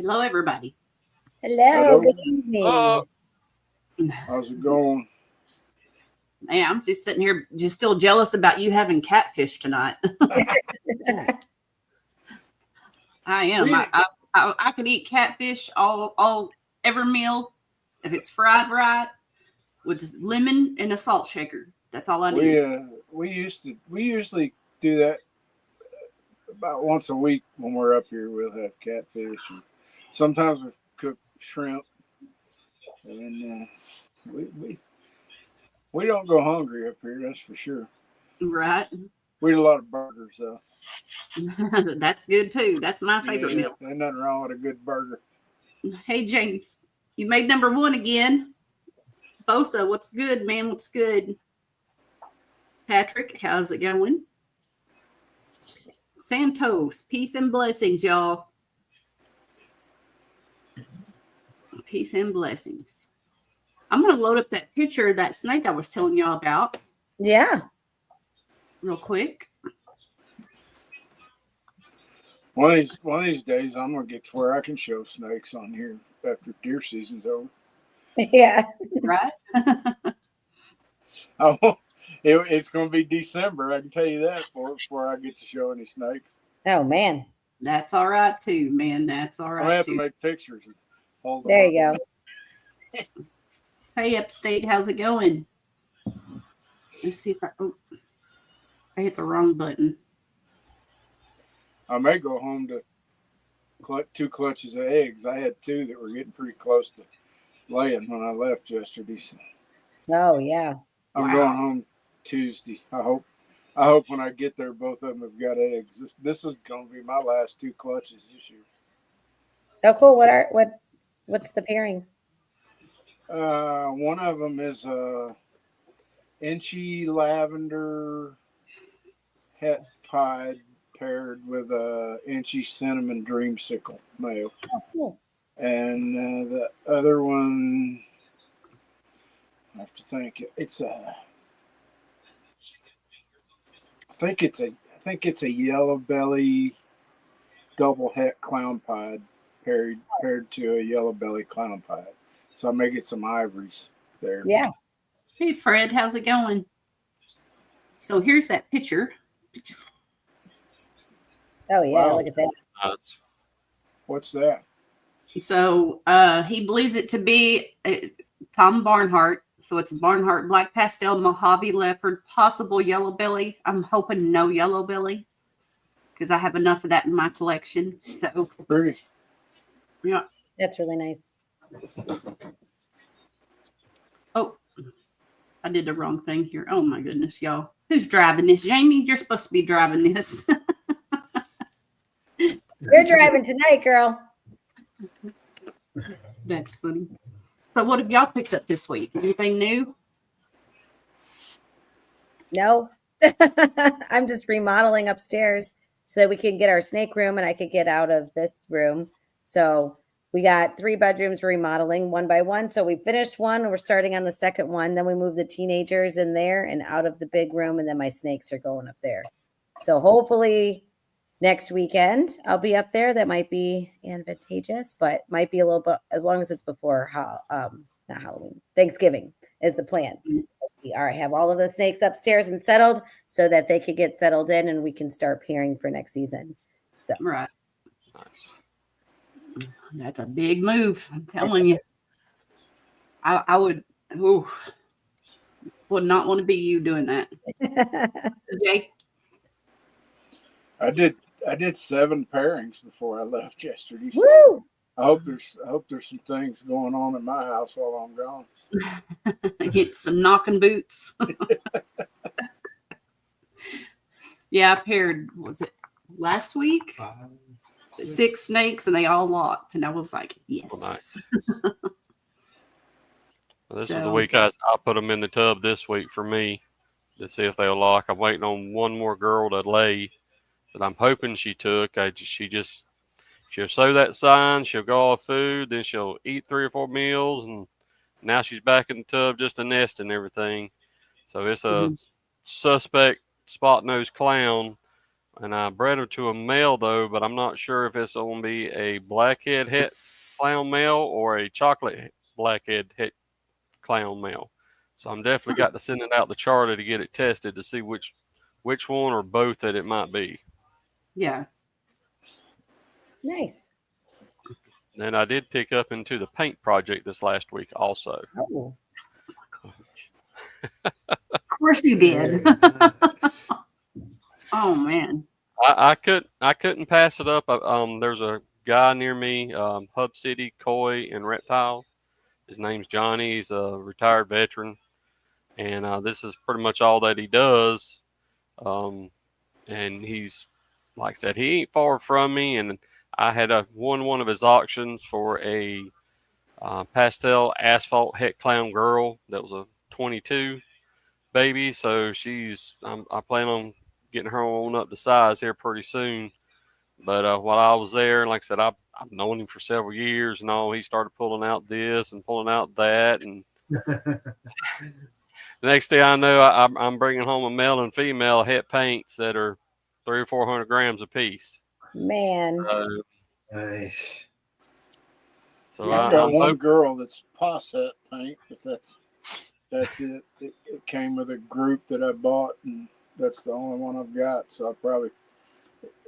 Hello, everybody. Hello. Good evening. How's it going? Man, I'm just sitting here, just still jealous about you having catfish tonight. I am. I could eat catfish all every meal if it's fried right with lemon and a salt shaker. That's all I need. We usually do that about once a week when we're up here. We'll have catfish. And sometimes we cook shrimp, and we don't go hungry up here. That's for sure. Right. We eat a lot of burgers, though. That's good too. That's my favorite meal. There's nothing wrong with a good burger. Hey, James, you made number one again. Bosa, what's good, man? What's good? Patrick, how's it going? Santos, peace and blessings, y'all. Peace and blessings. I'm going to load up that picture of that snake I was telling y'all about. Yeah. Real quick. One of these days, I'm going to get to where I can show snakes on here after deer season's over. Yeah. Right? It's going to be December. I can tell you that before I get to show any snakes. Oh, man. That's all right, too, man. That's all right, I have to make pictures. There you go. Hey, Upstate, how's it going? Let's see if I hit the wrong button. I may go home to 2 clutches of eggs. I had 2 that were getting pretty close to laying when I left yesterday. So oh, yeah. I'm going home Tuesday. I hope when I get there, both of them have got eggs. This is going to be my last 2 clutches this year. Oh, cool. What's the pairing? One of them is a inchy lavender het pied paired with a inchy cinnamon dreamsicle male. Oh, cool. And the other one, I have to think. I think it's a yellow belly double het clown pied paired to a yellow belly clown pied. So I may get some ivories there. Yeah. Hey, Fred, how's it going? So here's that picture. Oh, yeah. Wow. Look at that. What's that? So he believes it to be Tom Barnhart. So it's Barnhart Black Pastel, Mojave Leopard, possible yellow belly. I'm hoping no yellow belly because I have enough of that in my collection. So Pretty. Yeah. That's really nice. Oh, I did the wrong thing here. Oh, my goodness, y'all. Who's driving this? Jamie, you're supposed to be driving this. You're driving tonight, girl. That's funny. So what have y'all picked up this week? Anything new? No. I'm just remodeling upstairs so that we can get our snake room and I could get out of this room. So we got 3 bedrooms remodeling one by one. So we finished one and we're starting on the second one. Then we move the teenagers in there and out of the big room. And then my snakes are going up there. So hopefully next weekend I'll be up there. That might be advantageous, but might be a little bit, as long as it's before not Halloween, Thanksgiving is the plan. All right, have all of the snakes upstairs and settled so that they could get settled in and we can start pairing for next season. So. Right. Nice. That's a big move. I'm telling you. I would not want to be you doing that. Jake? I did 7 pairings before I left yesterday. So Woo! I hope there's some things going on in my house while I'm gone. Get some knocking boots. Yeah, I paired, was it last week? 6 snakes and they all locked. And I was like, yes. Well, nice. Well, this is the week I put them in the tub this week for me to see if they'll lock. I'm waiting on one more girl to lay that I'm hoping she took. She'll show that sign, she'll go off food, then she'll eat 3 or 4 meals, and now she's back in the tub just a nest and everything. So it's a suspect spot-nosed clown. and I bred him to a male though, but I'm not sure if it's going to be a blackhead het clown male or a chocolate blackhead het clown male. So I'm definitely got to send it out to Charlie to get it tested to see which one or both that it might be. Yeah. Nice. And I did pick up into the paint project this last week also. Oh. Of course you did. Nice. Oh man. I couldn't pass it up. There's a guy near me, Hub City, Koi, and Reptile. His name's Johnny. He's a retired veteran, and this is pretty much all that he does. And he's, like I said, he ain't far from me. And I had won one of his auctions for a pastel asphalt het clown girl that was a 22 baby. So I plan on getting her on up to size here pretty soon. But while I was there, like I said, I've known him for several years and all. He started pulling out this and pulling out that, and the next thing I know, I'm bringing home a male and female het paints that are 300 or 400 grams a piece. Man. Nice. So I've That's got it. one girl that's posset paint, but that's it. It came with a group that I bought, and that's the only one I've got. So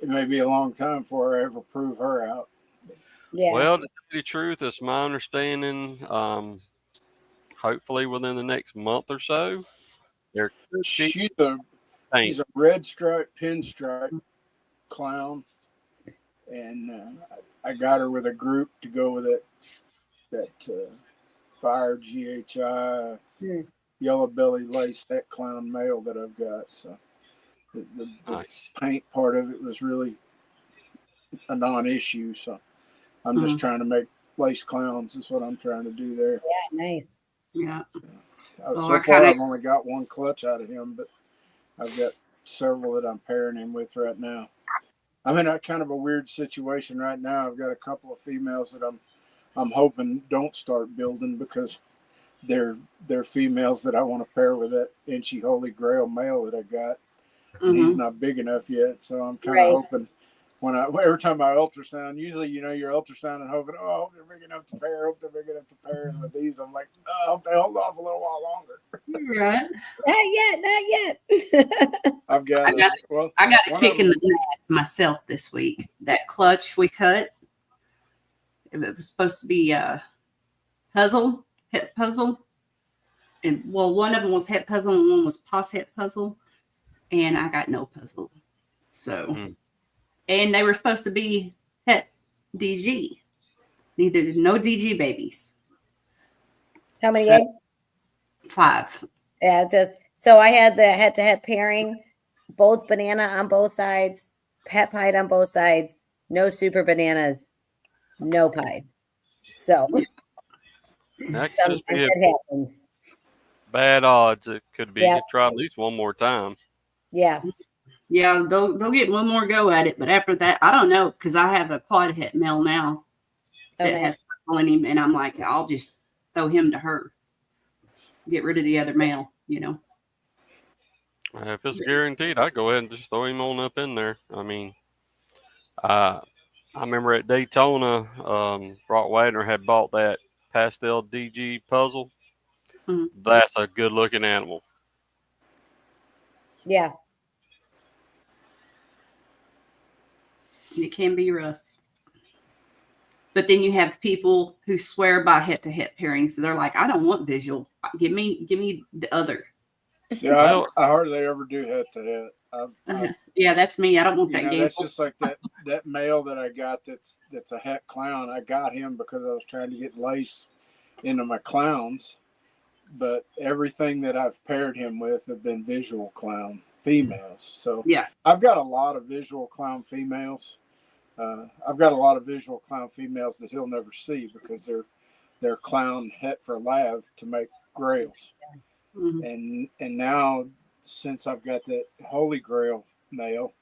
it may be a long time before I ever prove her out. Yeah. Well, to tell you the truth, it's my understanding. Hopefully within the next month or so, there could be She's a red stripe pinstripe clown, and I got her with a group to go with that fire GHI yellow belly lace that clown male that I've got. So the nice. paint part of it was really a non-issue. So I'm just trying to make lace clowns. Is what I'm trying to do there. Yeah, nice. Yeah. So far, I've only got one clutch out of him, but I've got several that I'm pairing him with right now. I'm in a kind of a weird situation right now. I've got a couple of females that I'm hoping don't start building because they're females that I want to pair with that Inchy Holy Grail male that I got. And he's not big enough yet, so I'm kind of hoping every time I ultrasound, usually you're ultrasounding hoping, I hope they're big enough to pair, and with these I'm like, I hope they hold off a little while longer. Right. Not yet. I got a kick in the nuts myself this week. That clutch we cut, it was supposed to be a het puzzle. And one of them was het puzzle and one was pos het puzzle. And I got no puzzle. So, and they were supposed to be het DG. No DG babies. How many eggs? 5. Yeah, so I had the head-to-head pairing, both banana on both sides, pet pied on both sides, no super bananas, no pied. So That could sometimes just be it happens. bad odds. It could be. Yeah. You try at least one more time. Yeah. Yeah, they'll get one more go at it, but after that, I don't know because I have a quad het male now that has purple in him, and I'm like, I'll just throw him to her, get rid of the other male, If it's guaranteed, I'd go ahead and just throw him on up in there. I mean, I remember at Daytona, Brock Wagner had bought that pastel DG puzzle. That's a good looking animal. Yeah. It can be rough. But then you have people who swear by het-to-het pairings. So they're like, I don't want visual. Give me the other. Yeah, I hardly ever do het-to-het. Yeah, that's me. I don't want that game. That's just like that male that I got that's a het clown. I got him because I was trying to get lace into my clowns. But everything that I've paired him with have been visual clown females. So yeah, I've got a lot of visual clown females. I've got a lot of visual clown females that he'll never see because they're clown het for lav to make grails. And now since I've got that Holy Grail male,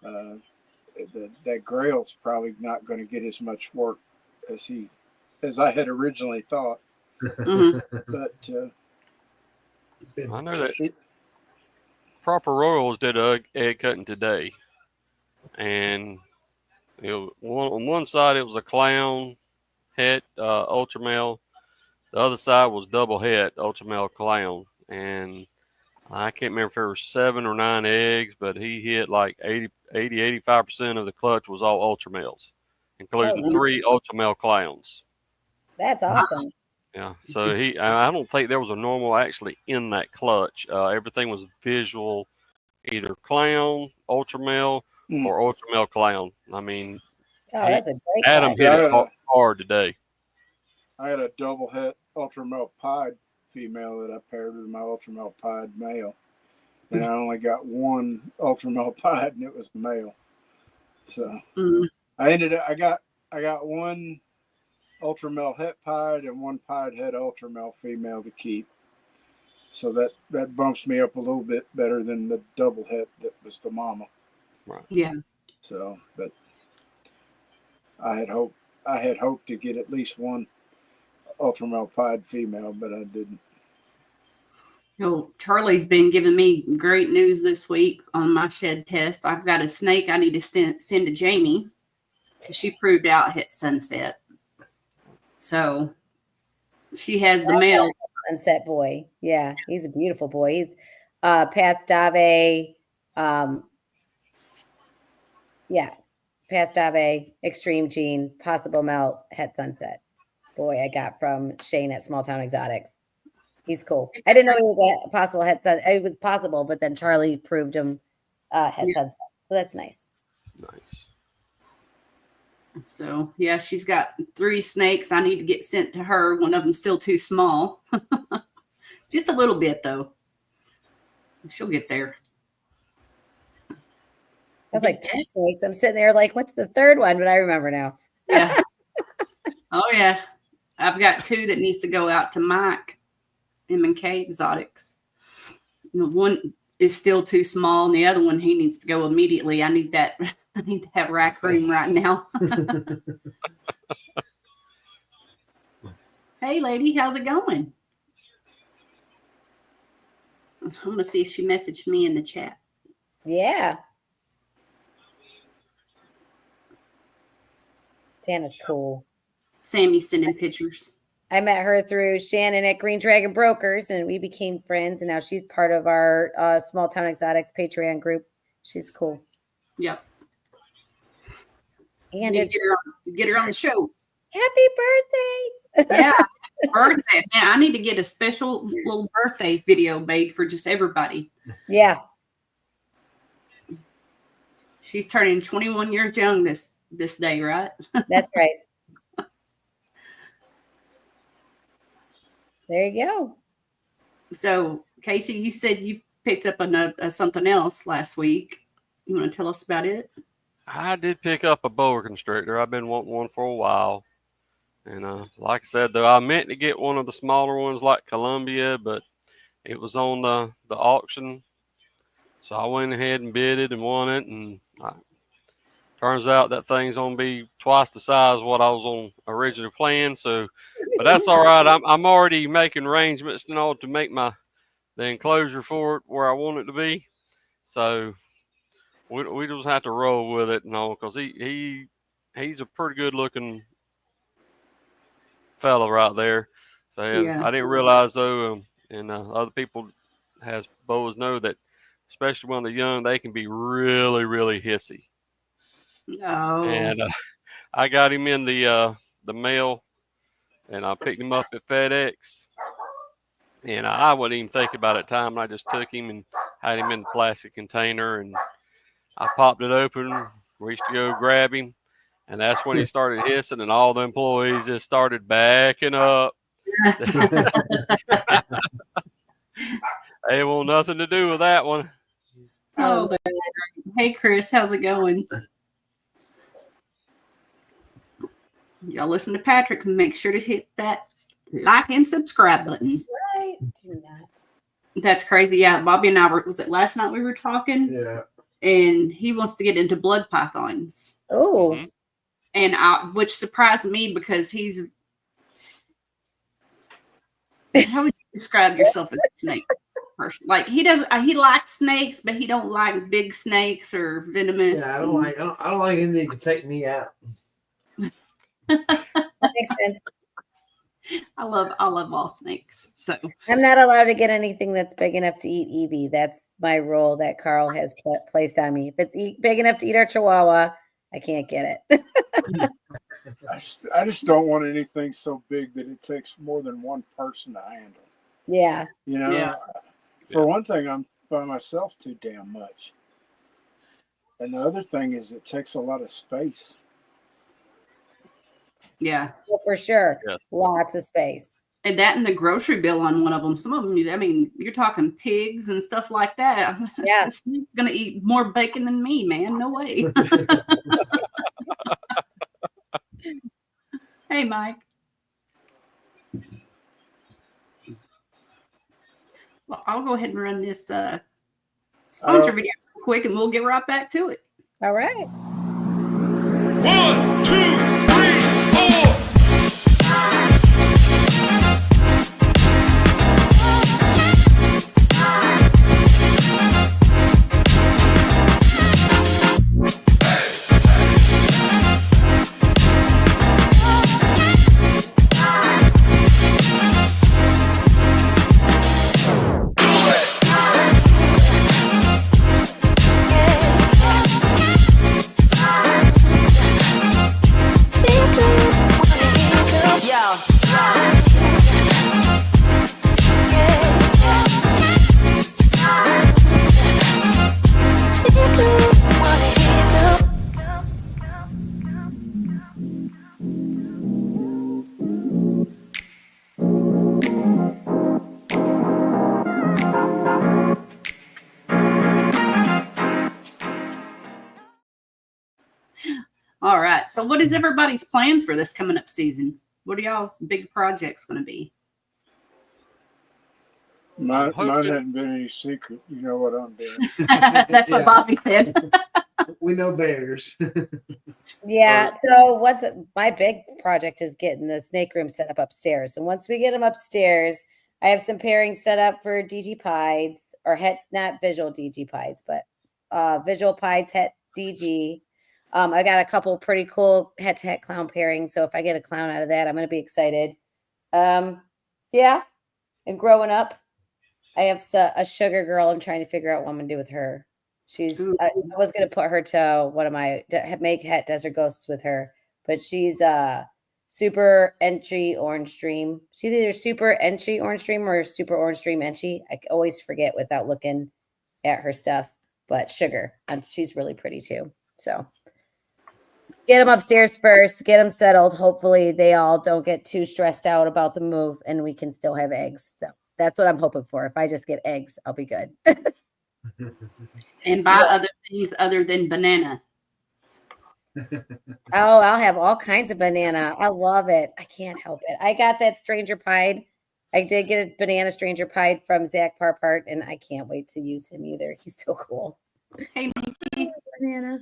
that grail's probably not going to get as much work as I had originally thought. But I know that Proper Royals did egg cutting today. and on one side it was a clown het ultra male. The other side was double het ultra male clown, and I can't remember if there were 7 or 9 eggs, but he hit like 85% of the clutch was all ultra males, including nice. 3 ultra male clowns. That's awesome. Yeah, so I don't think there was a normal actually in that clutch. Everything was visual, either clown, ultra male, or ultra male clown. I mean, that's a great Adam clutch. hit it hard today. I had a double het ultra male pied female that I paired with my ultra male pied male, and I only got one ultra male pied, and it was a male. So I got one ultra male het pied and one pied het ultra male female to keep. So that bumps me up a little bit better than the double het that was the mama. Right. Yeah. So, but I had hoped to get at least one ultra male pied female, but I didn't. Charlie's been giving me great news this week on my shed test. I've got a snake I need to send to Jamie. She proved out at Sunset. So she has the male. Sunset boy. Yeah, he's a beautiful boy. He's Pastave. Pastave, Extreme Gene, Possible Melt, Het Sunset. Boy, I got from Shane at Small Town Exotics. He's cool. I didn't know he was a possible Het Sunset. It was possible, but then Charlie proved him Het Sunset. So that's nice. Nice. So, yeah, she's got 3 snakes I need to get sent to her. One of them's still too small. Just a little bit, though. She'll get there. I was like, 3 snakes. I'm sitting there like, what's the third one? But I remember now. Yeah. Oh, yeah. I've got 2 that needs to go out to Mike, M&K Exotics. One is still too small, and the other one, he needs to go immediately. I need that rack room right now. Hey, lady, how's it going? I'm going to see if she messaged me in the chat. Yeah. Tana's cool. Sammy's sending pictures. I met her through Shannon at Green Dragon Brokers, and we became friends. And now she's part of our Small Town Exotics Patreon group. She's cool. Yep. And get her on the show. Happy birthday! Yeah, birthday. Man, I need to get a special little birthday video made for just everybody. Yeah. She's turning 21 years young this day, right? That's right. There you go. So, Casey, you said you picked up something else last week. You want to tell us about it? I did pick up a boa constrictor. I've been wanting one for a while. And like I said, though, I meant to get one of the smaller ones like Columbia, but it was on the auction. So I went ahead and bid it and won it. And turns out that thing's going to be twice the size of what I was on originally planned. So, but that's all right. I'm already making arrangements in order to make the enclosure for it where I want it to be. So we just have to roll with it and all, because he's a pretty good looking fella right there. So yeah. I didn't realize though, and other people has boas know that, especially when they're young, they can be really, really hissy. Oh. And I got him in the mail, and I picked him up at FedEx. And I wasn't even thinking about it at the time. I just took him and had him in the plastic container, and I popped it open, reached to go grab him, and that's when he started hissing, and all the employees just started backing up. They want nothing to do with that one. Oh, that's great. Hey, Chris, how's it going? Y'all listen to Patrick and make sure to hit that like and subscribe button. Right. Do not. That's crazy. Yeah, Bobby and I was it last night we were talking? Yeah. And he wants to get into blood pythons. Oh. Mm-hmm. And which surprised me because how would you describe yourself as a snake? person. Like he does, he likes snakes, but he don't like big snakes or venomous. Yeah, I don't like anything to take me out. That makes sense. I love all snakes. So I'm not allowed to get anything that's big enough to eat Evie. That's my rule that Carl has placed on me. If it's big enough to eat our Chihuahua, I can't get it. I just don't want anything so big that it takes more than one person to handle. Yeah. You know, Yeah. For one thing, I'm by myself too damn much. And the other thing is it takes a lot of space. yeah. Well, for sure. Yes. Lots of space. And that and the grocery bill on one of them. Some of them, I mean, you're talking pigs and stuff like that. Yeah. The snake's going to eat more bacon than me, man. No way. Hey, Mike. Well, I'll go ahead and run this sponsor video real quick, and we'll get right back to it. All right. 1, 2, 3, 4. All right. So, what is everybody's plans for this coming up season? What are y'all's big projects going to be? Mine hadn't been any secret. You know what I'm doing. That's what Yeah. Bobby said. We know bears. Yeah. So my big project is getting the snake room set up upstairs. And once we get them upstairs, I have some pairings set up for DG Pies, or not visual DG Pies, but visual Pies het DG. I got a couple pretty cool het-to-het clown pairings. So if I get a clown out of that, I'm going to be excited. Yeah. And growing up, I have a sugar girl. I'm trying to figure out what I'm going to do with her. I was going to put her to one of my, make het desert ghosts with her, but she's super entry orange dream. She's either super entry orange dream or super orange dream entry. I always forget without looking at her stuff, but sugar. And she's really pretty too. So get them upstairs first, get them settled. Hopefully they all don't get too stressed out about the move and we can still have eggs. So that's what I'm hoping for. If I just get eggs, I'll be good. And buy other things other than banana. Oh, I'll have all kinds of banana. I love it. I can't help it. I got that stranger pied. I did get a banana stranger pied from Zach Parpart, and I can't wait to use him either. He's so cool. Hey, Mickey. Banana.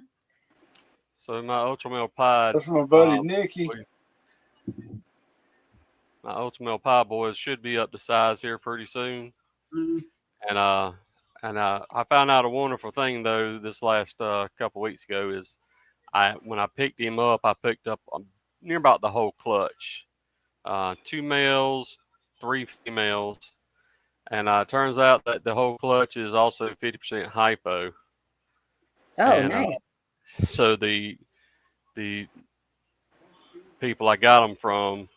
So my ultramel pie. That's my buddy Nikki. My ultramel pie boys should be up to size here pretty soon. Mm. And I found out a wonderful thing though this last couple weeks ago is when I picked him up, I picked up near about the whole clutch, 2 males, 3 females, and it turns out that the whole clutch is also 50% hypo. Oh, And, nice. So the people I got them from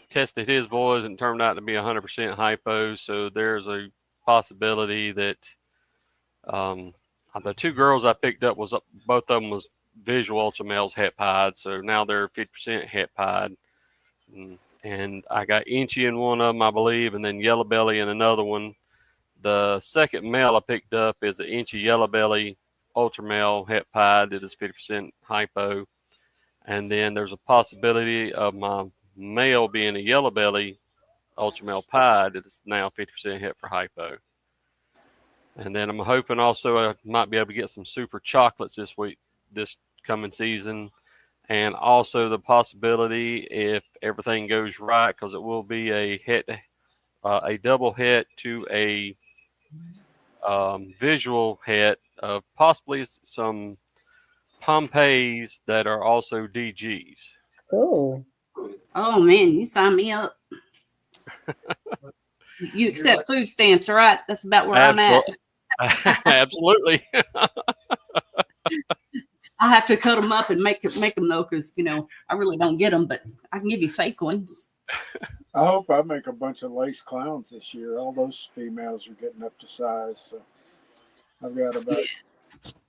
tested his boys and turned out to be 100% hypo. So there's a possibility that the 2 girls I picked up both of them was visual ultra males het pied. So now they're 50% het pied. And I got Inchy in one of them, I believe, and then Yellow Belly in another one. The second male I picked up is an Inchy Yellow Belly ultra male het pied that is 50% hypo. And then there's a possibility of my male being a Yellow Belly ultra male pied that is now 50% het for hypo. And then I'm hoping also I might be able to get some super chocolates this coming season. And also the possibility, if everything goes right, because it will be a a double het to a visual het of possibly some Pompeys that are also DGs. Ooh. Oh man, you sign me up. You accept food stamps, all right? That's about where I'm at. Absolutely. I have to cut them up and make them though, because I really don't get them, but I can give you fake ones. I hope I make a bunch of lace clowns this year. All those females are getting up to size, so I've got about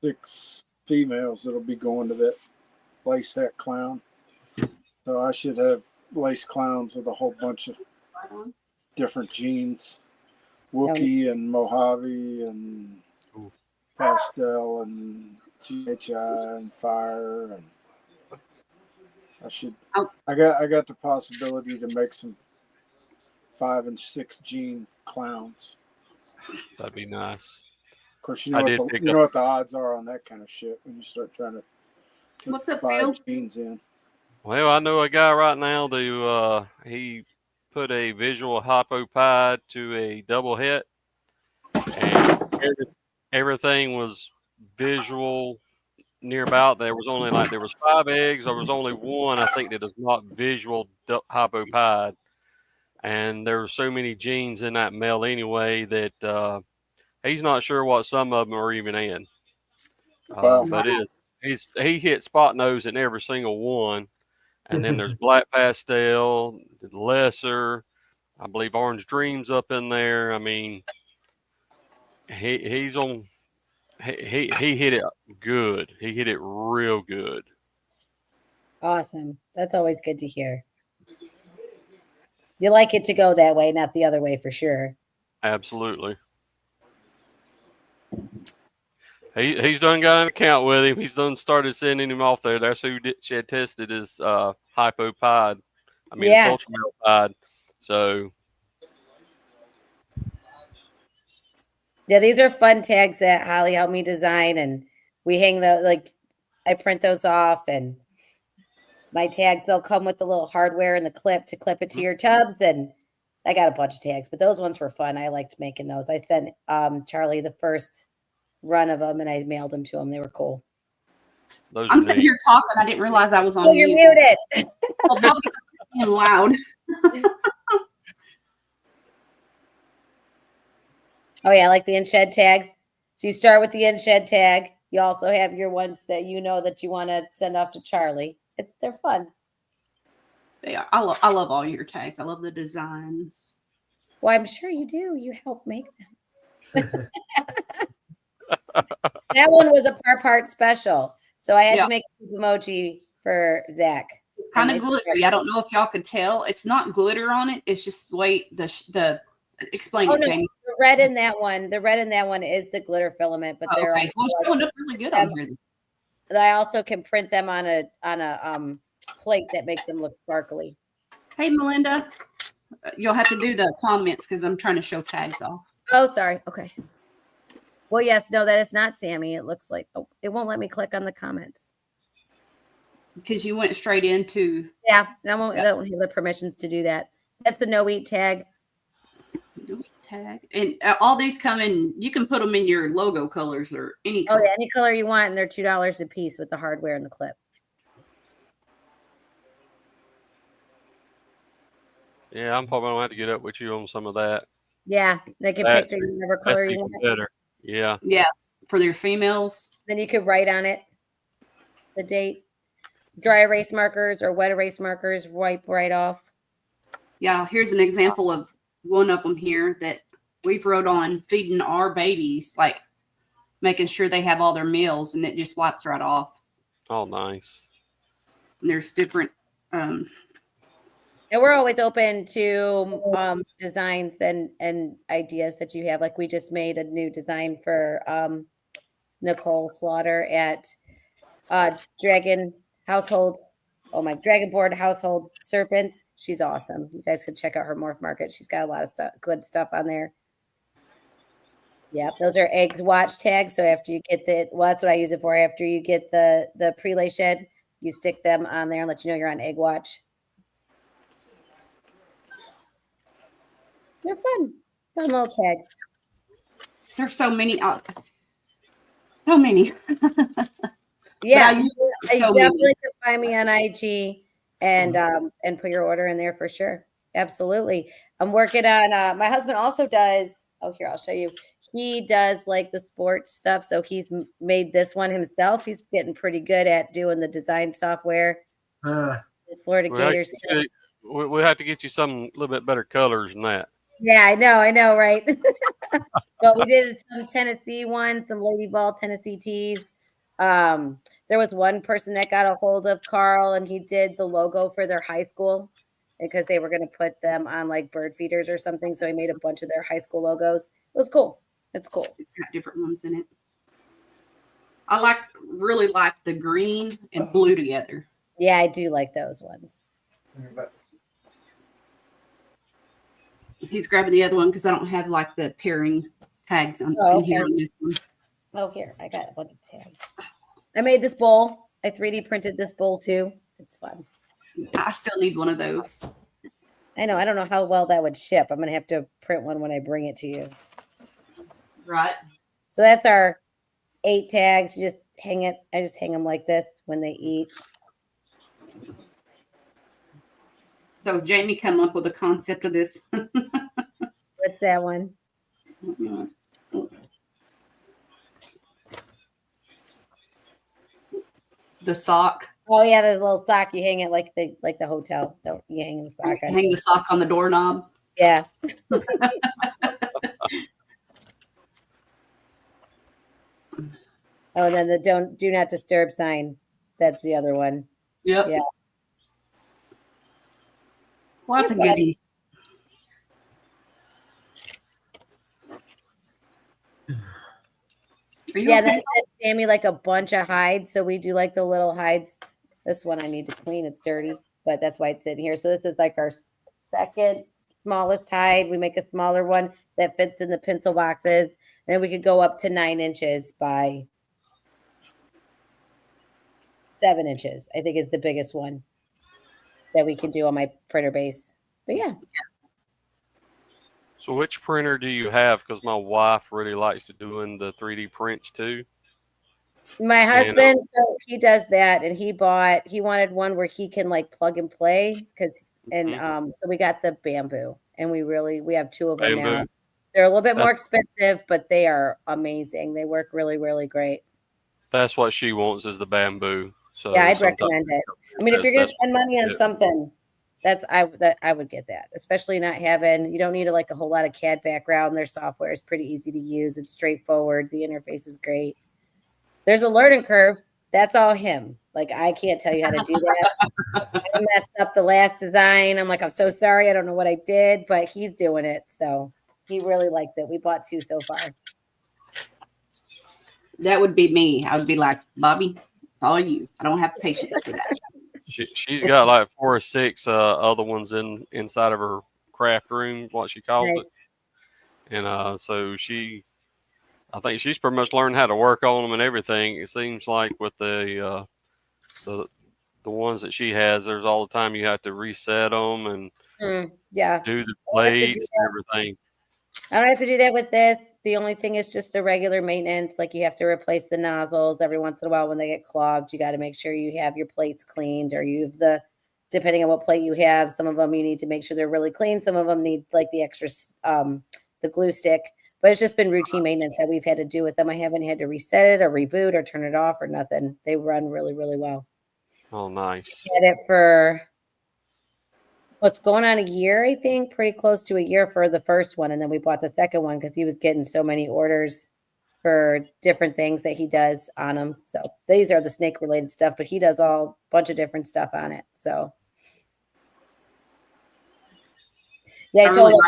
6 females that'll be going to that lace hat clown. So I should have lace clowns with a whole bunch of different genes, Wookiee and Mojave and pastel and GHI and fire, and I got the possibility to make some 5 and 6 gene clowns. That'd be nice. Of course, you know what the odds are on that kind of shit when you start trying to put What's up, 5 Phil? genes in. Well, I know a guy right now that he put a visual hypopod to a double het, and everything was visual near about. There was 5 eggs. There was only one, I think, that is not visual hypopod. And there were so many genes in that male anyway that he's not sure what some of them are even in. But he hit spot nose in every single one. And then there's black pastel, lesser, I believe orange dreams up in there. I mean, he hit it good. He hit it real good. Awesome. That's always good to hear. You like it to go that way, not the other way, for sure. Absolutely. He's done got an account with him. He's done started sending him off there. That's who she had tested his hypopod. I mean, it's ultramale pod. So yeah, these are fun tags that Holly helped me design, and we hang I print those off, and my tags, they'll come with the little hardware and the clip to clip it to your tubs. And I got a bunch of tags, but those ones were fun. I liked making those. I sent Charlie the first run of them, and I mailed them to him. They were cool. I'm sitting here talking. I didn't realize I was on mute. You're muted. Well, probably being loud. Oh yeah, I like the in-shed tags. So you start with the in-shed tag. You also have your ones that you know that you want to send off to Charlie. They're fun. They are. I love all your tags. I love the designs. Well, I'm sure you do. You help make them. That one was a part special. So I had to make an emoji for Zach. It's kind of glittery. I don't know if y'all could tell. It's not glitter on it. It's just the explain it, Jamie. The red in that one is the glitter filament, but they're okay. Well, it's showing up really good on here. I also can print them on a plate that makes them look sparkly. Hey, Melinda, you'll have to do the comments because I'm trying to show tags off. Oh, sorry. Okay. Well, yes, no, that is not Sammy. It looks like it won't let me click on the comments because you went straight into. Yeah, I don't have the permissions to do that. That's the no eat tag. No eat tag, and all these come in. You can put them in your logo colors or any. Color. Oh yeah, any color you want, and they're $2 a piece with the hardware and the clip. Yeah, I'm probably gonna have to get up with you on some of that. Yeah, they can pick whatever color you want. Better. Yeah. Yeah, for their females. Then you could write on it the date. Dry erase markers or wet erase markers wipe right off. Yeah, here's an example of one of them here that we've wrote on feeding our babies, like making sure they have all their meals, and it just wipes right off. Oh, nice. And there's different. And we're always open to designs and ideas that you have. Like we just made a new design for Nicole Slaughter at Dragon Household. Oh my, Dragon Board Household Serpents. She's awesome. You guys could check out her Morph Market. She's got a lot of good stuff on there. Yeah, those are eggs watch tags. So after you get that's what I use it for. After you get the pre-lay shed, you stick them on there and let you know you're on egg watch. They're fun little tags. There's so many. So many. Yeah, But I use you so definitely many. can find me on IG and put your order in there for sure. Absolutely. I'm working on my husband also does. Oh, here, I'll show you. He does like the sports stuff. So he's made this one himself. He's getting pretty good at doing the design software. Uh, The Florida We have, Gators. we have to get you some a little bit better colors than that. Yeah, I know, right? But we did some Tennessee ones, some Lady Ball Tennessee tees. There was one person that got a hold of Carl, and he did the logo for their high school because they were going to put them on like bird feeders or something. So he made a bunch of their high school logos. It was cool. It's cool. It's got different ones in it. Really like the green and blue together. Yeah, I do like those ones. but He's grabbing the other one because I don't have like the pairing tags on Oh, in here okay. on this one. Oh, here, I got a bunch of tags. I made this bowl. I 3D printed this bowl too. It's fun. I still need one of those. I know. I don't know how well that would ship. I'm going to have to print one when I bring it to you. Right. So that's our 8 tags. You just hang it. I just hang them like this when they eat. So Jamie come up with a concept of this one. What's that one? The sock. Oh yeah, the little sock. You hang it like the hotel. Don't you hang the sock on? Hang the sock on the doorknob. Yeah. Oh, and then the do not disturb sign. That's the other one. Yep. Yeah. Lots of goodies. Yeah, then it sent Sammy like a bunch of hides. So we do like the little hides. This one I need to clean. It's dirty, but that's why it's sitting here. So this is like our second smallest hide. We make a smaller one that fits in the pencil boxes. And then we could go up to 9 inches by 7 inches, I think is the biggest one that we can do on my printer base. But yeah. So which printer do you have? Because my wife really likes to doing the 3D prints too. My husband, so he does that, and he wanted one where he can like plug and play so we got the bamboo, and we have 2 of them now. They're a little bit more expensive, but they are amazing. They work really, really great. That's what she wants is the bamboo. So yeah, I'd recommend it. I mean, if you're going to spend money on something, I would get that, especially not having, you don't need a whole lot of CAD background. Their software is pretty easy to use. It's straightforward. The interface is great. There's a learning curve. That's all him. Like, I can't tell you how to do that. I messed up the last design. I'm like, I'm so sorry. I don't know what I did, but he's doing it. So he really likes it. We bought 2 so far. That would be me. I would be like, Bobby, it's all you. I don't have patience for that. She's got like 4 or 6 other ones inside of her craft room, what she calls it. And so I think she's pretty much learned how to work on them and everything. It seems like with the ones that she has, there's all the time you have to reset them and do the plates and everything. I don't have to do that with this. The only thing is just the regular maintenance. Like, you have to replace the nozzles every once in a while when they get clogged. You got to make sure you have your plates cleaned, or you have depending on what plate you have, some of them you need to make sure they're really clean. Some of them need like the extra, the glue stick. But it's just been routine maintenance that we've had to do with them. I haven't had to reset it or reboot or turn it off or nothing. They run really, really well. Oh, nice. Had it for what's going on a year, I think, pretty close to a year for the first one. And then we bought the second one because he was getting so many orders for different things that he does on them. So these are the snake related stuff, but he does a bunch of different stuff on it. So yeah, I told him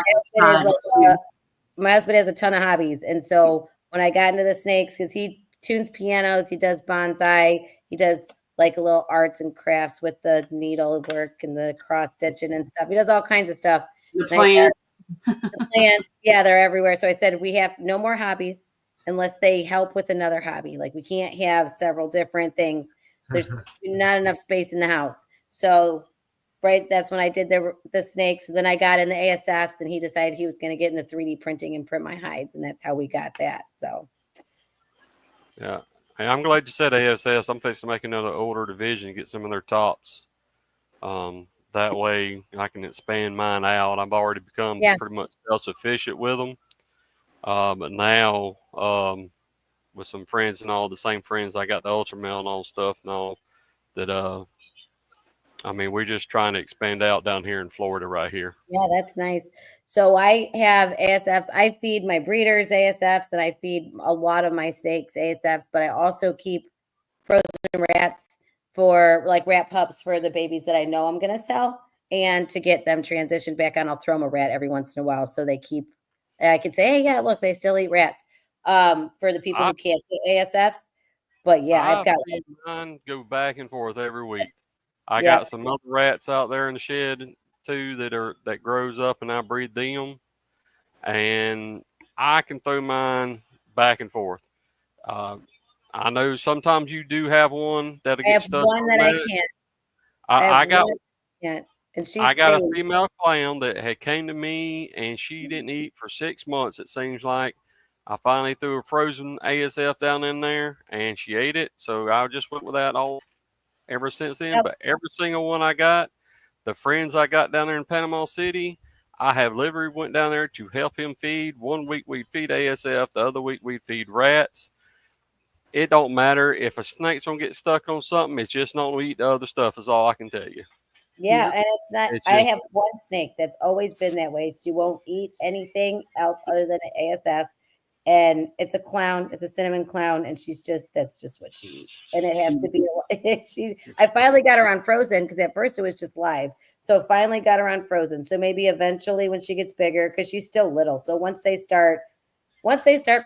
my husband has a ton of hobbies. And so when I got into the snakes, because he tunes pianos, he does bonsai, he does like little arts and crafts with the needle work and the cross stitching and stuff. He does all kinds of stuff. The plants. The plants, yeah, they're everywhere. So I said, we have no more hobbies unless they help with another hobby. Like, we can't have several different things. There's not enough space in the house. So right? That's when I did the snakes. And then I got in the ASFs, and he decided he was going to get into 3D printing and print my hides, and that's how we got that. So, Yeah. Hey, I'm glad you said ASS. I'm fixing to make another older division, get some of their tops. That way I can expand mine out. I've already become pretty much self-sufficient with them. But now, with some friends and all, the same friends, I got the Ultramel and all stuff and all that, I mean, we're just trying to expand out down here in Florida right here. yeah, that's nice. So I have ASFs. I feed my breeders ASFs, and I feed a lot of my snakes ASFs, but I also keep frozen rats for like rat pups for the babies that I know I'm going to sell, and to get them transitioned back on. I'll throw them a rat every once in a while so they keep, I can say, hey, yeah, look, they still eat rats. For the people who can't do ASFs. But yeah, I've got mine go back and forth every week. I got some other rats out there in the shed too that grows up, and I breed them, and I can throw mine back and forth. I know sometimes you do have one that'll get stuck. One that I can't. I got and I got a female clown that had came to me, and she didn't eat for 6 months. It seems like I finally threw a frozen ASF down in there, and she ate it. So I just went with that all ever since then. But every single one I got, the friends I got down there in Panama City, I have literally went down there to help him feed. 1 week we'd feed ASF, the other week we'd feed rats. It don't matter if a snake's gonna get stuck on something, it's just not gonna eat the other stuff, is all I can tell you. Yeah, and it's not, I have one snake that's always been that way. She won't eat anything else other than an ASF. And it's a clown, it's a cinnamon clown, and that's just what she eats. And it has to be, I finally got her on frozen, because at first it was just live. So finally got her on frozen. So maybe eventually when she gets bigger, because she's still little. So once they start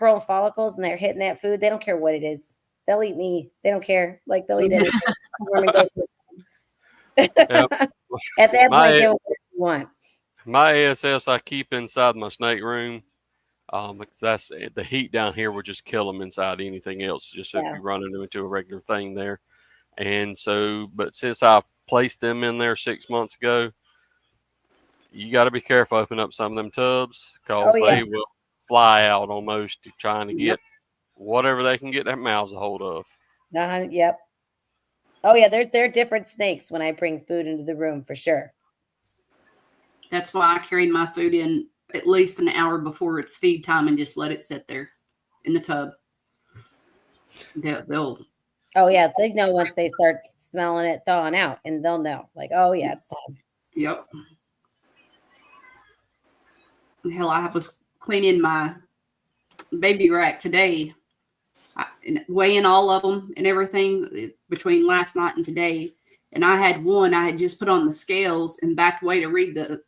growing follicles and they're hitting that food, they don't care what it is. They'll eat me. They don't care. Like, they'll eat anything. At that point, they will what you want. My ASFs I keep inside my snake room. Because that's the heat down here would just kill them inside anything else. Just if you run them into a regular thing there. And so, but since I placed them in there 6 months ago, you got to be careful opening up some of them tubs, because they will fly out almost trying to get whatever they can get their mouths a hold of. Yep. Oh yeah, they're different snakes when I bring food into the room, for sure. That's why I carried my food in at least an hour before it's feed time and just let it sit there in the tub. They'll oh yeah, they know once they start smelling it thawing out, and they'll know, like, oh yeah, it's time. Yep. Hell, I was cleaning my baby rack today, and weighing all of them and everything between last night and today. And I had one I had just put on the scales and backed away to read the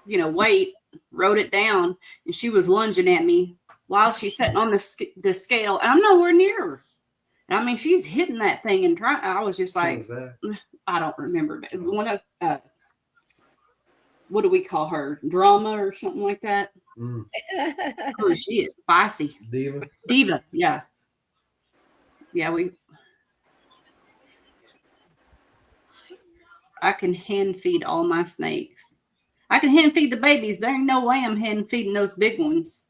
weight, wrote it down, and she was lunging at me while she's sitting on the scale, and I'm nowhere near her. And I mean, she's hitting that thing and trying. I was just like, I don't remember. One of what do we call her? Drama or something like that. Oh, she is spicy. Diva. Yeah. I can hand feed all my snakes. I can hand feed the babies. There ain't no way I'm hand feeding those big ones.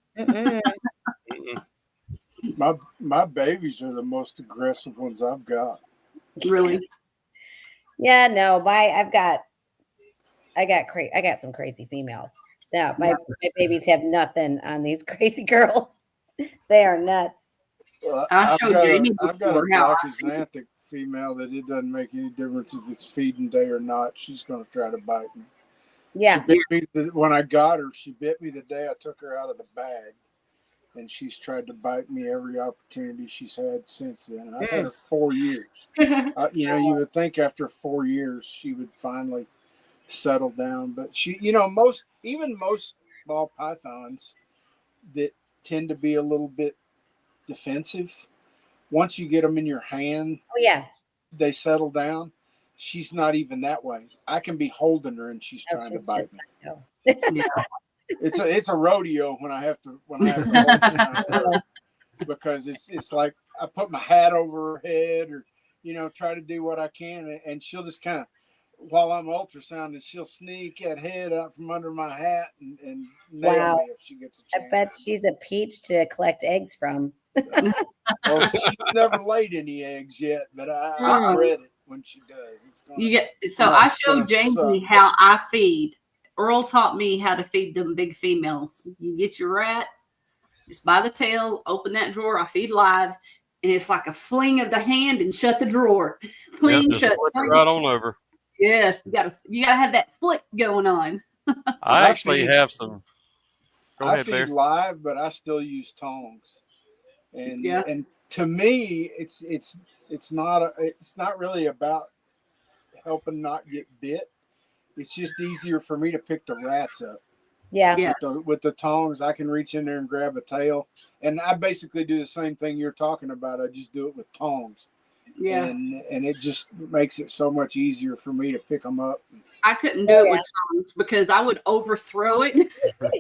My babies are the most aggressive ones I've got. Really? Yeah, no, I got some crazy females. Yeah, my babies have nothing on these crazy girls. They are nuts. Well, I've got a black Xanthic female that it doesn't make any difference if it's feeding day or not. She's going to try to bite me. Yeah. She bit me when I got her. She bit me the day I took her out of the bag, and she's tried to bite me every opportunity she's had since then. I've had her 4 years. You would think after 4 years she would finally settle down, but she, most ball pythons that tend to be a little bit defensive, once you get them in your hand, they settle down. She's not even that way. I can be holding her and she's trying to bite me. It's a rodeo when I have to hold her, because it's like I put my hat over her head, or try to do what I can, and she'll just kind of while I'm ultrasounding, she'll sneak that head up from under my hat and nail Wow. me if she gets a I chance. bet she's a peach to collect eggs from. Well, she's never laid any eggs yet, but I Mm. dread it when she does. It's gonna, You get so no, I it's gonna showed Jamie suck. how I feed. Earl taught me how to feed them big females. You get your rat, just by the tail, open that drawer. I feed live, and it's like a fling of the hand and shut the drawer. Fling, Just shut. flip it Fling. right on over. Yes, you gotta have that flick going on. I actually have some. Go I ahead, feed Bear. live, but I still use tongs. And Yeah. and to me, it's not really about helping not get bit. It's just easier for me to pick the rats up. Yeah. Yeah. With the tongs, I can reach in there and grab a tail. And I basically do the same thing you're talking about. I just do it with tongs. Yeah. And it just makes it so much easier for me to pick them up. I couldn't do it with tongs because I would overthrow it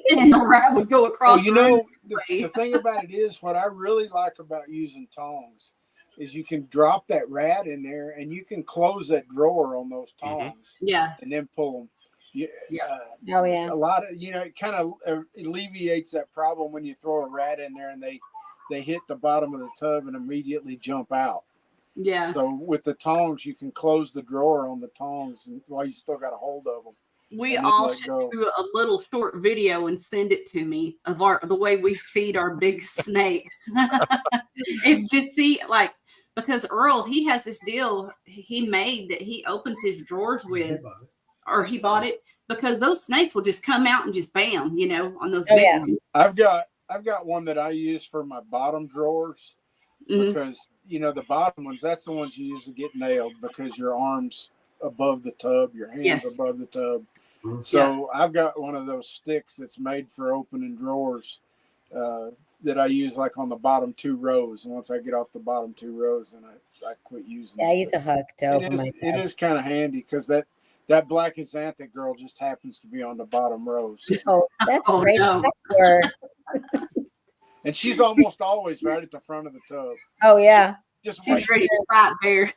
and the rat would go across. Well, you know, the thing about it is, what I really like about using tongs is you can drop that rat in there and you can close that drawer on those tongs. Yeah. And then pull them. Yeah. Oh yeah. A lot of, it kind of alleviates that problem when you throw a rat in there and they hit the bottom of the tub and immediately jump out. Yeah. So with the tongs, you can close the drawer on the tongs and while you still got a hold of them. We all should do a little short video and send it to me of the way we feed our big snakes. And just see, like, because Earl, he has this deal he made that he opens his drawers with, or he bought it, because those snakes will just come out and just bam, on those big ones. I've got one that I use for my bottom drawers. Because the bottom ones, that's the ones you use to get nailed because your arms above the tub, your hands above the tub. So I've got one of those sticks that's made for opening drawers that I use like on the bottom 2 rows. And once I get off the bottom 2 rows, then I quit using it. Yeah, I use a hook to open my tubs. It is kind of handy because that black xanthic girl just happens to be on the bottom rows. Oh, that's great. No. And she's almost always right at the front of the tub. Oh yeah. She's ready to fight Bear.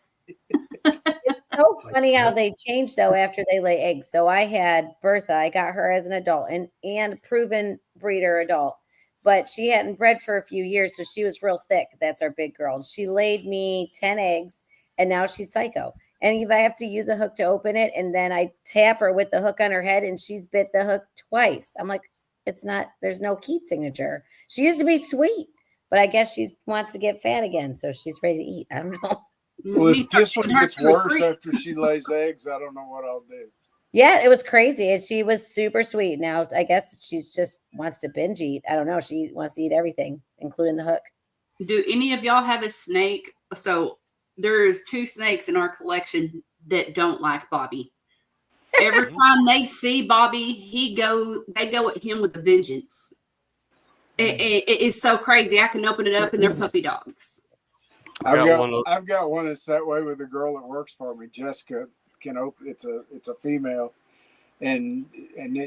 It's so funny how they change though after they lay eggs. So I had Bertha, I got her as an adult and proven breeder adult, but she hadn't bred for a few years, so she was real thick. That's our big girl. She laid me 10 eggs and now she's psycho. And if I have to use a hook to open it and then I tap her with the hook on her head and she's bit the hook twice. I'm like, there's no Keat signature. She used to be sweet, but I guess she wants to get fat again. So she's ready to eat. I don't know. Well, if this one gets worse after she lays eggs, I don't know what I'll do. Yeah, it was crazy. And she was super sweet. Now, I guess she's just wants to binge eat. I don't know. She wants to eat everything, including the hook. Do any of y'all have a snake? So there's 2 snakes in our collection that don't like Bobby. Every time they see Bobby, they go at him with a vengeance. It is so crazy. I can open it up and they're puppy dogs. I've got one that's that way with a girl that works for me. Jessica can open. It's a female, and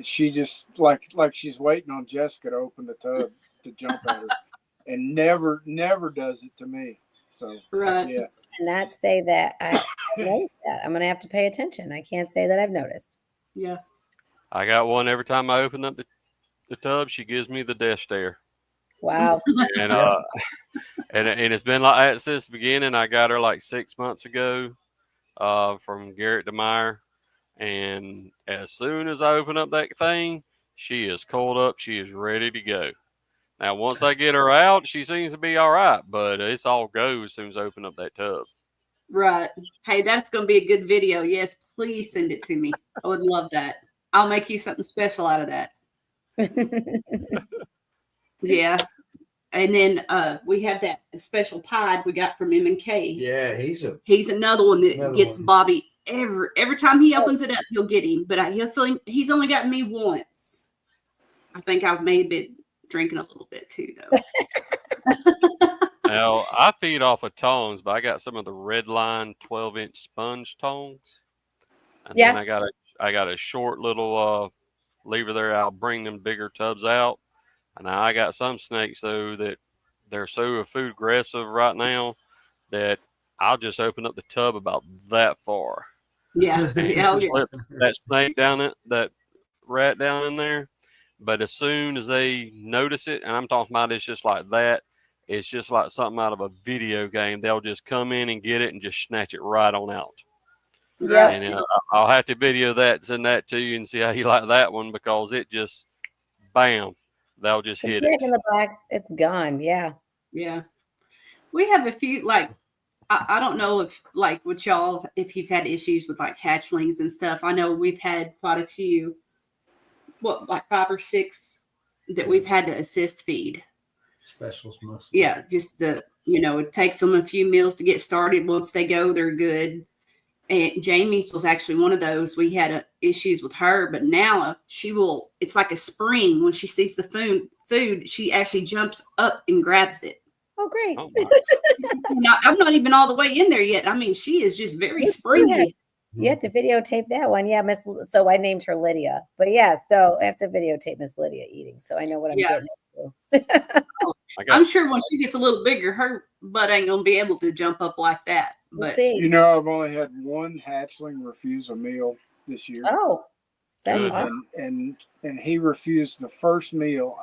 she just like she's waiting on Jessica to open the tub to jump at her, and never does it to me. So right, yeah. Cannot say that I noticed that. I'm gonna have to pay attention. I can't say that I've noticed. Yeah, I got one every time I open up the tub. She gives me the death stare. Wow. And and it's been like that since the beginning. I got her like 6 months ago from Garrett DeMeyer. And as soon as I open up that thing, she is coiled up. She is ready to go. Now, once I get her out, she seems to be all right, but it's all go as soon as I open up that tub. right. Hey, that's going to be a good video. Yes, please send it to me. I would love that. I'll make you something special out of that. Yeah. And then we have that special pied we got from M&K. Yeah, he's another one that gets Bobby every time he opens it up, he'll get him. But he's only gotten me once. I think I've maybe drinking a little bit too, though. Now, I feed off of tongs, but I got some of the red line 12-inch sponge tongs. And then I got a short little lever there. I'll bring them bigger tubs out. And I got some snakes, though, that they're so food aggressive right now that I'll just open up the tub about that far. Yeah. Yeah. Oh, yeah. Slip that snake down it, that rat down in there. But as soon as they notice it, and I'm talking about it's just like that, it's just like something out of a video game. They'll just come in and get it and just snatch it right on out. Yep. And I'll have to video that, send that to you, and see how you like that one, because it just, bam, they'll just It's hit back it. in the box. It's gone. Yeah. Yeah. We have a few, like, I don't know if, like, with y'all, if you've had issues with, like, hatchlings and stuff. I know we've had quite a few, like 5 or 6 that we've had to assist feed. Specials mostly. Yeah, just it takes them a few meals to get started. Once they go, they're good. And Jamie's was actually one of those. We had issues with her, but now it's like a spring. When she sees the food, she actually jumps up and grabs it. Oh, great. Oh, I'm not even all the way in there yet. I mean, she is just very springy. You have to videotape that one. Yeah, so I named her Lydia. But yeah, so I have to videotape Miss Lydia eating, so I know what I'm getting into. I'm sure when she gets a little bigger, her butt ain't gonna be able to jump up like that. We'll But see. You know, I've only had one hatchling refuse a meal this year. Oh, that's Good. awesome. And he refused the first meal.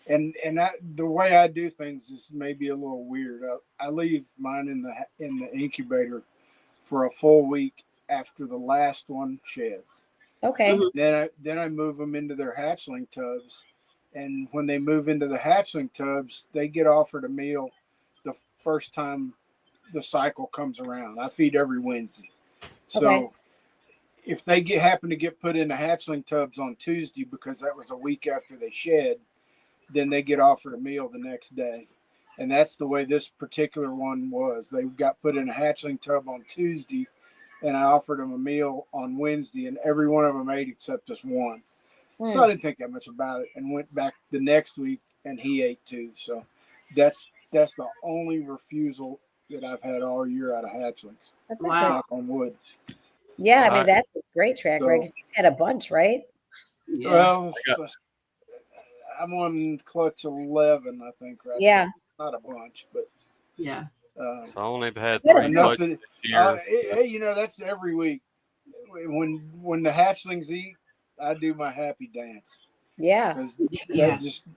The way I do things is maybe a little weird. I leave mine in the incubator for a full week after the last one sheds. Okay. Mhm. Then I move them into their hatchling tubs, and when they move into the hatchling tubs, they get offered a meal the first time the cycle comes around. I feed every Wednesday, so Okay. if they happen to get put in the hatchling tubs on Tuesday because that was a week after they shed, then they get offered a meal the next day. And that's the way this particular one was. They got put in a hatchling tub on Tuesday, and I offered them a meal on Wednesday, and every one of them ate except this one. So I didn't think that much about it, and went back the next week, and he ate too. So that's the only refusal that I've had all year out of hatchlings. That's Wow. wow. Knock on wood. Yeah, I Right. mean, that's a great track record because you've had a bunch, right? Yeah. Well, I'm on clutch 11, I think, right Yeah. now. Not a bunch, but Yeah. So I only had Good 3 enough clutches that this year. hey, that's every week. When the hatchlings eat, I do my happy dance. Yeah. Because Yeah. that just,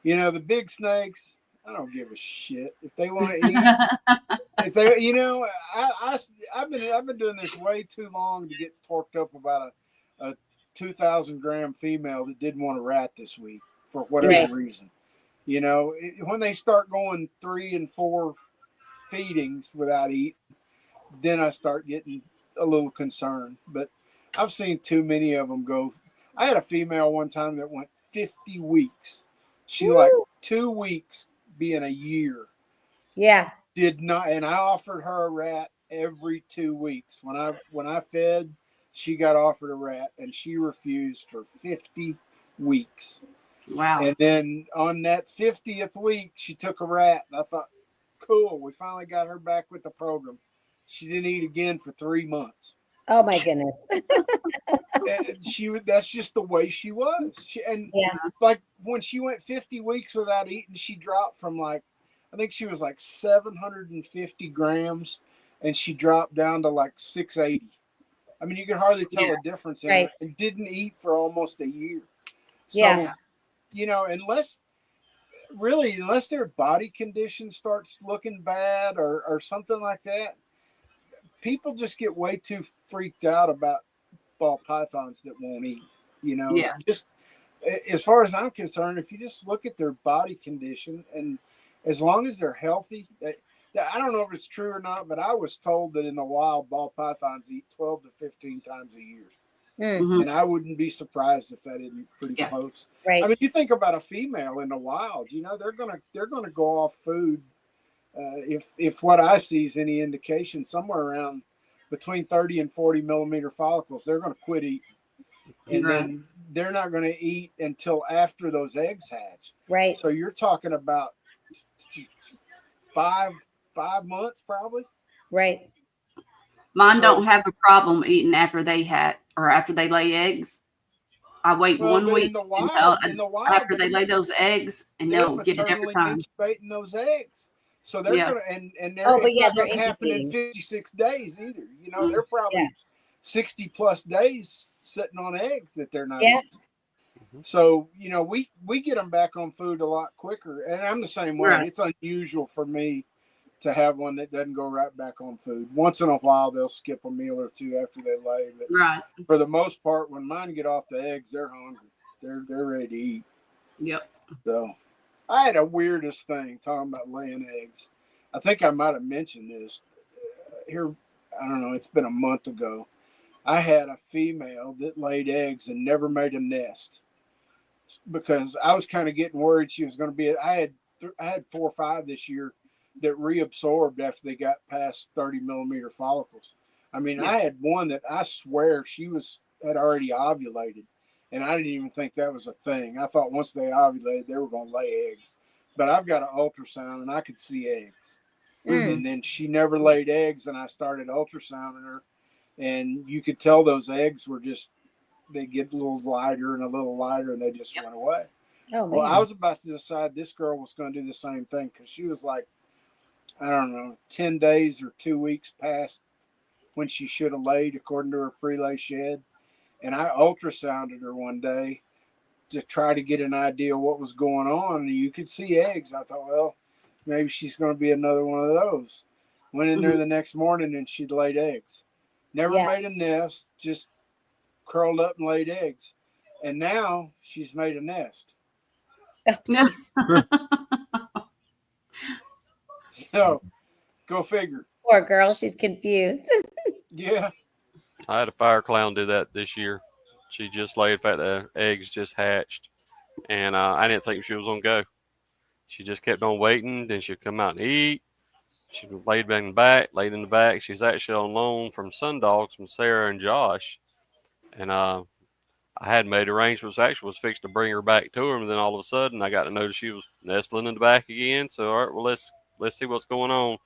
the big snakes, I don't give a shit if they want to eat. If they, I've been doing this way too long to get torqued up about a 2,000 gram female that didn't want a rat this week for whatever reason. When they start going 3 and 4 feedings without eating, then I start getting a little concerned. But I've seen too many of them go. I had a female one time that went 50 weeks. She like 2 weeks being a year. Yeah. Did not, and I offered her a rat every 2 weeks. When I fed, she got offered a rat, and she refused for 50 weeks. Wow. And then on that 50th week, she took a rat, and I thought, cool, we finally got her back with the program. She didn't eat again for 3 months. Oh my goodness. And that's just the way she was. Like when she went 50 weeks without eating, she dropped from I think she was like 750 grams, and she dropped down to like 680. I mean, you could hardly tell a difference in her, and didn't eat for almost a year. So, unless their body condition starts looking bad or something like that, people just get way too freaked out about ball pythons that won't eat. Just as far as I'm concerned, if you just look at their body condition, and as long as they're healthy, I don't know if it's true or not, but I was told that in the wild, ball pythons eat 12 to 15 times a year. Mhm. And I wouldn't be surprised if that isn't pretty close. Right. I mean, you think about a female in the wild, they're gonna go off food. If what I see is any indication, somewhere around between 30 and 40 millimeter follicles, they're going to quit eating. And then they're not going to eat until after those eggs hatch. Right. So you're talking about 5 months probably. Right. Mine don't have a problem eating after they after they lay eggs. I wait 1 week in the wild, after they lay those eggs, and they'll get it every time. Incubating those eggs. So they're gonna and they're, but it's not they're gonna happen in incubating. 56 days either. They're probably 60 plus days sitting on eggs that they're not Yeah. eating. So, you know, we get them back on food a lot quicker. And I'm the same way. Right. It's unusual for me to have one that doesn't go right back on food. Once in a while, they'll skip a meal or two after they lay. But Right. for the most part, when mine get off the eggs, they're hungry. They're ready to eat. Yep. So I had a weirdest thing talking about laying eggs. I think I might have mentioned this here. I don't know. It's been a month ago. I had a female that laid eggs and never made a nest because I was kind of getting worried she was going to be. I had 4 or 5 this year that reabsorbed after they got past 30 millimeter follicles. I mean, I had one that I swear had already ovulated, and I didn't even think that was a thing. I thought once they ovulated, they were going to lay eggs. But I've got an ultrasound, and I could see eggs. And then she never laid eggs, and I started ultrasounding her, and you could tell those eggs were just, they get a little lighter and a little lighter, and they just went away. Oh, man. Well, I was about to decide this girl was going to do the same thing because she was like, I don't know, 10 days or 2 weeks past when she should have laid according to her pre-lay shed. And I ultrasounded her one day to try to get an idea of what was going on. And you could see eggs. I thought, well, maybe she's going to be another one of those. Went in there the next morning and she'd laid eggs. Never made a nest, just curled up and laid eggs. And now she's made a nest. Oh, jeez. So go figure. Poor girl. She's confused. Yeah. I had a fire clown do that this year. She just laid, in fact, the eggs just hatched, and I didn't think she was going to go. She just kept on waiting. Then she'd come out and eat. She laid in the back. She's actually on loan from Sundogs from Sarah and Josh, and I had made arrangements. Actually, was fixed to bring her back to her, and then all of a sudden, I got to notice she was nestling in the back again. So, all right, well, let's see what's going on.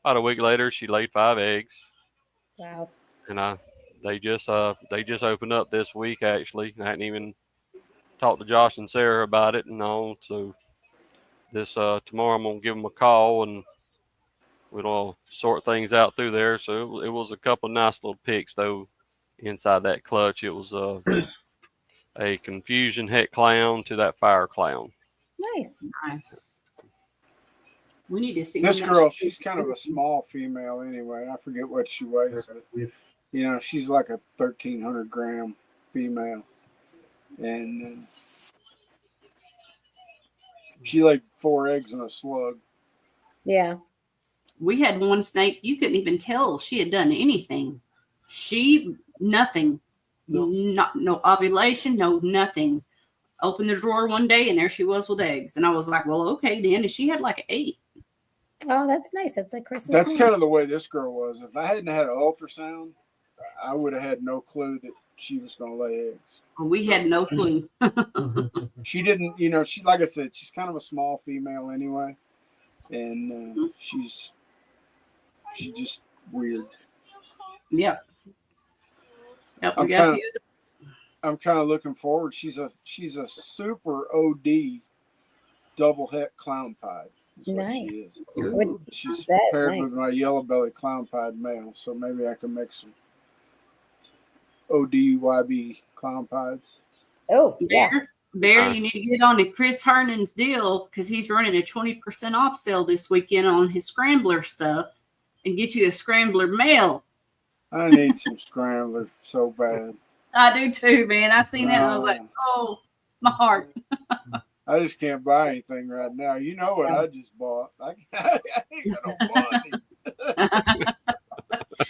About a week later, she laid 5 eggs. Wow. And they just opened up this week. Actually, I hadn't even talked to Josh and Sarah about it and all. So this tomorrow I'm gonna give them a call and we'll sort things out through there. So it was a couple of nice little pics though inside that clutch. It was a confusion het clown to that fire clown. Nice. Nice. We need to see This girl, she's kind of a small female anyway. I forget what she weighs, but you know, she's like a 1,300 gram female, and she laid 4 eggs in a slug. Yeah. We had one snake, you couldn't even tell she had done anything. Nothing. No ovulation, no nothing. Opened the drawer one day and there she was with eggs. And I was like, well, okay then. And she had like 8. Oh, that's nice. That's like Christmas. That's kind of the way this girl was. If I hadn't had an ultrasound, I would have had no clue that she was going to lay eggs. We had no clue. She didn't, you know, she, like I said, she's kind of a small female anyway. And she's just weird. Yep. Yep. I'm kind of looking forward. She's a super OD double het clown pied. Nice. She's That's paired nice. with my yellow belly clown pied male, so maybe I can make some ODYB clown pieds. Oh, yeah. Bear, Nice. you need to get on to Chris Hernan's deal because he's running a 20% off sale this weekend on his scrambler stuff and get you a scrambler male. I need some scrambler so bad. I do too, man. I seen that and I was like, oh, my heart. I just can't buy anything right now. You know what I just bought. I ain't got no money.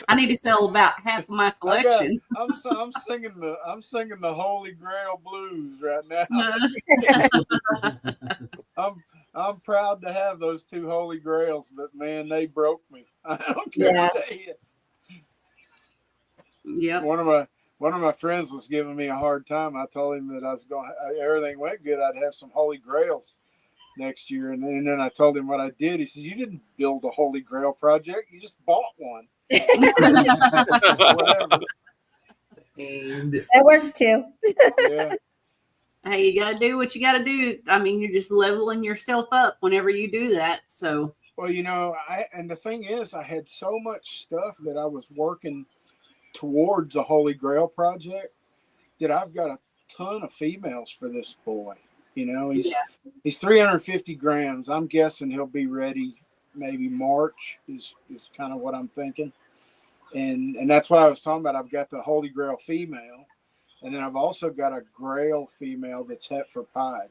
I need to sell about half of my collection. I'm singing the Holy Grail blues right now. I'm proud to have those 2 Holy Grails, but man, they broke me. I don't care to tell you. Yeah. One of my friends was giving me a hard time. I told him that I was going. Everything went good. I'd have some Holy Grails next year, and then I told him what I did. He said, "You didn't build a Holy Grail project. You just bought one." Whatever. That works too. Yeah. Hey, you got to do what you got to do. I mean, you're just leveling yourself up whenever you do that. So, Well, you know, and the thing is, I had so much stuff that I was working towards the Holy Grail project that I've got a ton of females for this boy. You know, he's 350 grams. I'm guessing he'll be ready maybe March is kind of what I'm thinking. And that's why I was talking about I've got the Holy Grail female, and then I've also got a Grail female that's het for pied.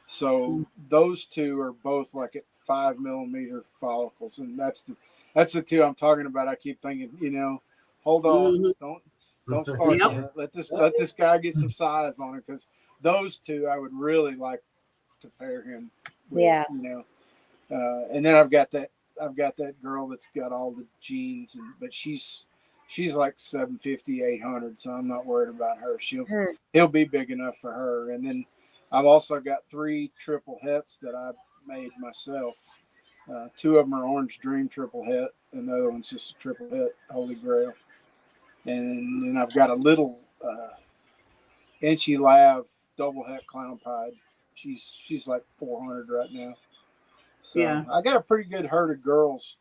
So those two are both like at 5 millimeter follicles, and that's the two I'm talking about. I keep thinking, you know, hold on, don't start there. Let this guy get some size on it, because those two I would really like to pair him with, you know. And then I've got that girl that's got all the genes, but she's like 750, 800, so I'm not worried about her. He'll be big enough for her. And then I've also got 3 triple hets that I made myself. 2 of them are Orange Dream triple het, and the other one's just a triple het Holy Grail. And then I've got a little Inchy Lab double het clown pied. She's like 400 right now. So I got a pretty good herd of girls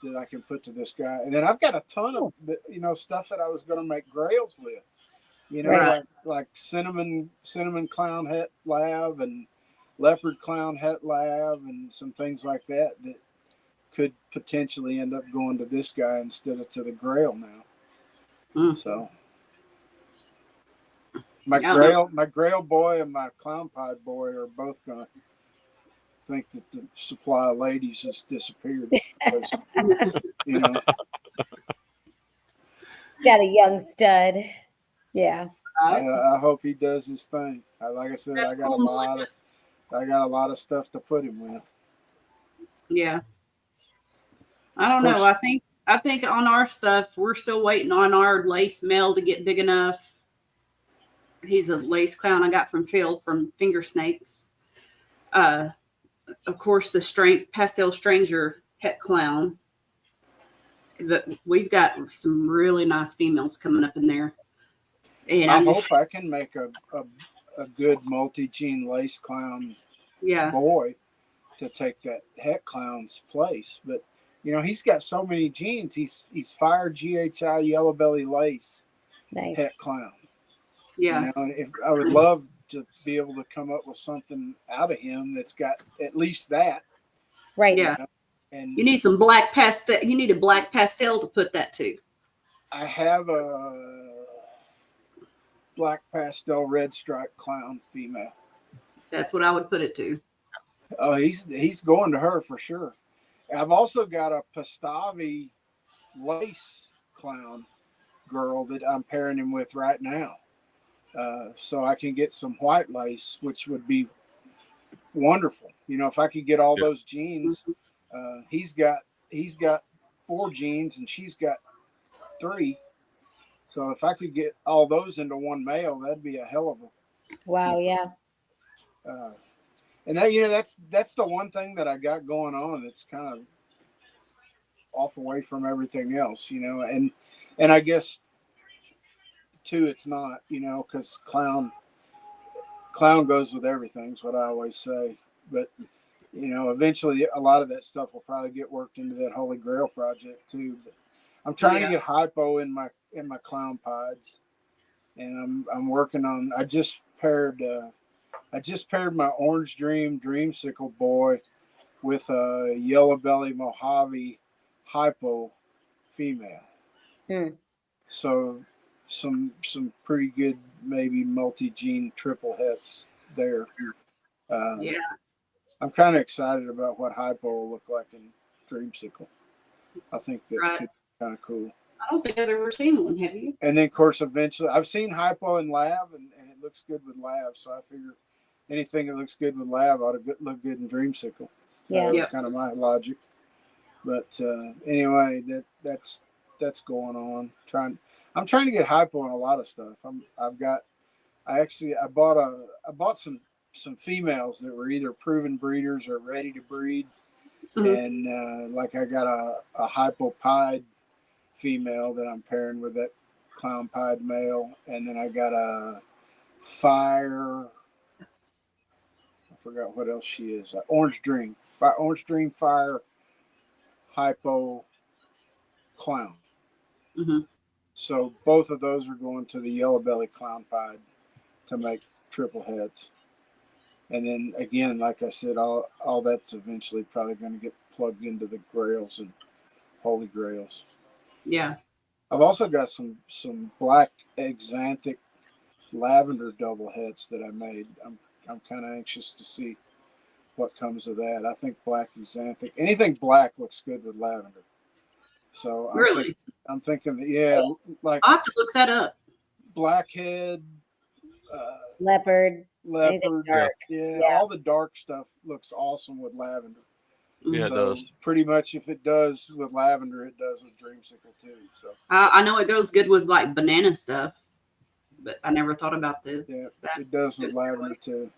that I can put to this guy. And then I've got a ton of, you know, stuff that I was going to make grails with, you know, like cinnamon clown het lab and leopard clown het lab and some things like that could potentially end up going to this guy instead of to the grail now. So my grail boy and my clown pied boy are both going to think that the supply of ladies has disappeared because, you know. Got a young stud. Yeah. I hope he does his thing. Like I said, I got a lot of stuff to put him with. Yeah. I don't know. I think on our stuff, we're still waiting on our lace male to get big enough. He's a lace clown I got from Phil from Finger Snakes. Of course, the pastel stranger het clown. But we've got some really nice females coming up in there. And I hope I can make a good multi-gene lace clown boy to take that het clown's place. But, you know, he's got so many genes. He's fire GHI yellow belly lace het clown. Yeah. You know, I would love to be able to come up with something out of him that's got at least that. Right. Yeah. You know? And you need some black pastel. You need a black pastel to put that to. I have a black pastel red stripe clown female. That's what I would put it to. Oh, he's going to her for sure. I've also got a Pastavi lace clown girl that I'm pairing him with right now. So I can get some white lace, which would be wonderful. You know, if I could get all those genes, he's got 4 genes and she's got 3. So if I could get all those into one male, that'd be a hell of a. Wow. Yeah. And that, you know, that's the one thing that I got going on that's kind of off away from everything else, you know, and I guess too, it's not, you know, because clown goes with everything is what I always say. But, you know, eventually a lot of that stuff will probably get worked into that Holy Grail project too. But I'm trying to get hypo in my clown pieds, and I'm working on. I just paired my Orange Dream Dreamsicle boy with a yellow belly Mojave hypo female. So some pretty good, maybe multi-gene triple hets there. I'm kind of excited about what hypo will look like in Dreamsicle. I think that could be kind of cool. I don't think I've ever seen one. Have you? And then, of course, eventually, I've seen hypo in lab, and it looks good with lab. So I figure anything that looks good with lab ought to look good in Dreamsicle. That's kind of my logic. But anyway, that's going on. I'm trying to get hypo on a lot of stuff. I bought some females that were either proven breeders or ready to breed. And like I got a hypo pied female that I'm pairing with that clown pied male. And then I got a fire, I forgot what else she is. Orange Dream fire hypo clown. So both of those are going to the yellow belly clown pied to make triple heads. And then again, like I said, all that's eventually probably going to get plugged into the grails and holy grails. Yeah. I've also got some black axanthic lavender double heads that I made. I'm kind of anxious to see what comes of that. I think black axanthic, anything black looks good with lavender. So I'm thinking that, yeah, like I'll have to look that up. blackhead, Leopard, leopard, yeah. all the dark stuff looks awesome with lavender. Yeah, so it does. Pretty much, if it does with lavender, it does with dreamsicle too. So I know it goes good with like banana stuff, but I never thought about that. it does with lavender too.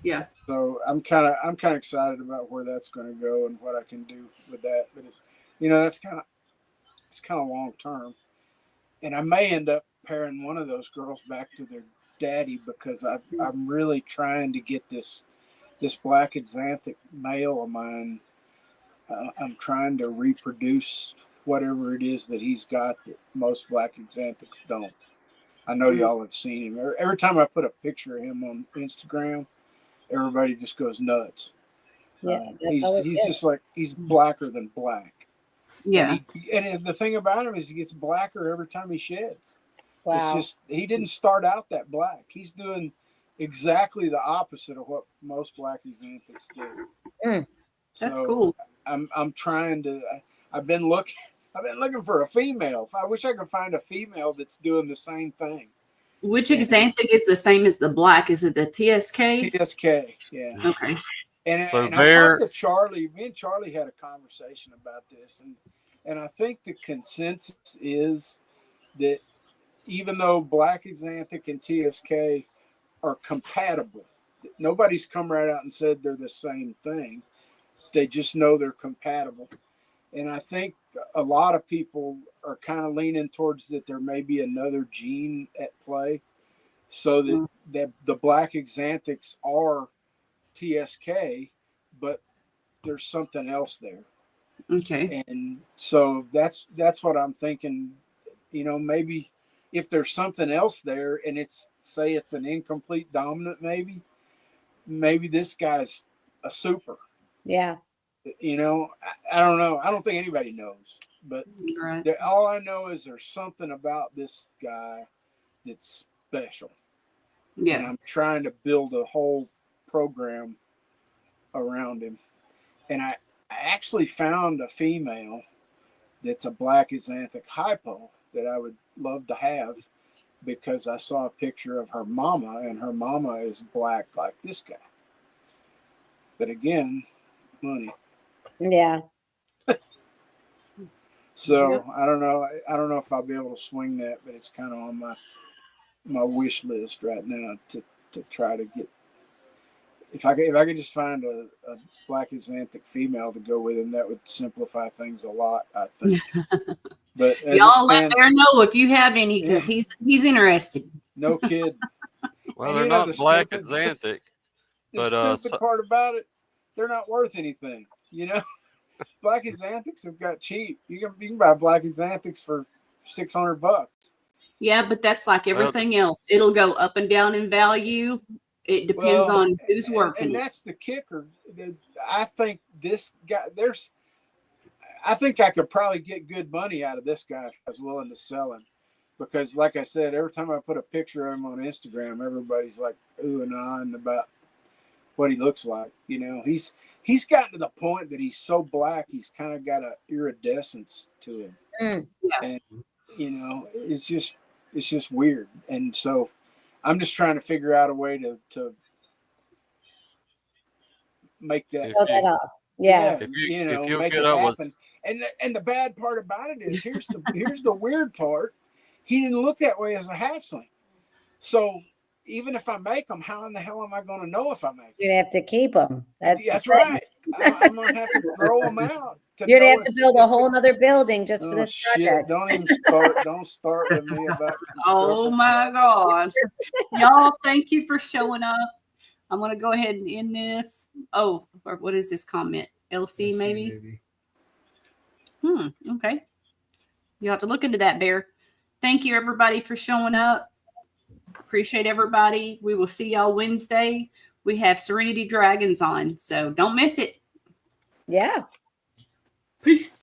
Yeah. So I'm kind of excited about where that's going to go and what I can do with that. But it's kind of long term, and I may end up pairing one of those girls back to their daddy because I'm really trying to get this black axanthic male of mine. I'm trying to reproduce whatever it is that he's got that most black axanthics don't. I know y'all have seen him. Every time I put a picture of him on Instagram, everybody just goes nuts. Yeah, he's just like, he's blacker than black. Yeah. And the thing about him is he gets blacker every time he sheds. Wow. It's just, he didn't start out that black. He's doing exactly the opposite of what most black axanthics do. That's cool. I'm trying to. I've been looking for a female. I wish I could find a female that's doing the same thing. Which axanthic is the same as the black? Is it the TSK? TSK, yeah. Okay. And So I talked to Charlie. Me and Charlie had a conversation about this, and I think the consensus is that even though black axanthic and TSK are compatible, nobody's come right out and said they're the same thing. They just know they're compatible. And I think a lot of people are kind of leaning towards that there may be another gene at play, so that the black axanthics are TSK, but there's something else there. Okay. And so that's what I'm thinking. Maybe if there's something else there and it's an incomplete dominant, maybe this guy's a super. Yeah. I don't know. I don't think anybody knows, but Right. all I know is there's something about this guy that's special. Yeah. And I'm trying to build a whole program around him. And I actually found a female that's a black axanthic hypo that I would love to have, because I saw a picture of her mama, and her mama is black like this guy. But again, money. Yeah. So I don't know. I don't know if I'll be able to swing that, but it's kind of on my wish list right now to try to get. If I could just find a black axanthic female to go with him, that would simplify things a lot, I think. But y'all let Bear know if you have any, because he's interested. No kid. Well, they're not black axanthic. The stupid part about it, they're not worth anything. Black axanthics have got cheap. You can buy black axanthics for $600. Yeah, but that's like everything else. It'll go up and down in value. It depends on who's working. And that's the kicker. I think this guy, I think I could probably get good money out of this guy if I was willing to sell him. Because like I said, every time I put a picture of him on Instagram, everybody's like ooh and ahhing about what he looks like. He's gotten to the point that he's so black, he's kind of got an iridescence to him. And it's just weird. And so I'm just trying to figure out a way to make that off. Yeah. If you make it happen. And the bad part about it is here's the weird part. He didn't look that way as a hatchling. So even if I make them, how in the hell am I going to know if I make them? You'd have to keep them. That's right. I'm going to have to grow them out. You're going to have to build a whole other building just for this project. Don't even start. Don't start with me about Oh my gosh. Y'all, thank you for showing up. I'm going to go ahead and end this. Oh, or what is this comment? LC maybe? Okay. You'll have to look into that, Bear. Thank you, everybody, for showing up. Appreciate everybody. We will see y'all Wednesday. We have Serenity Dragons on, so don't miss it. Yeah. Peace.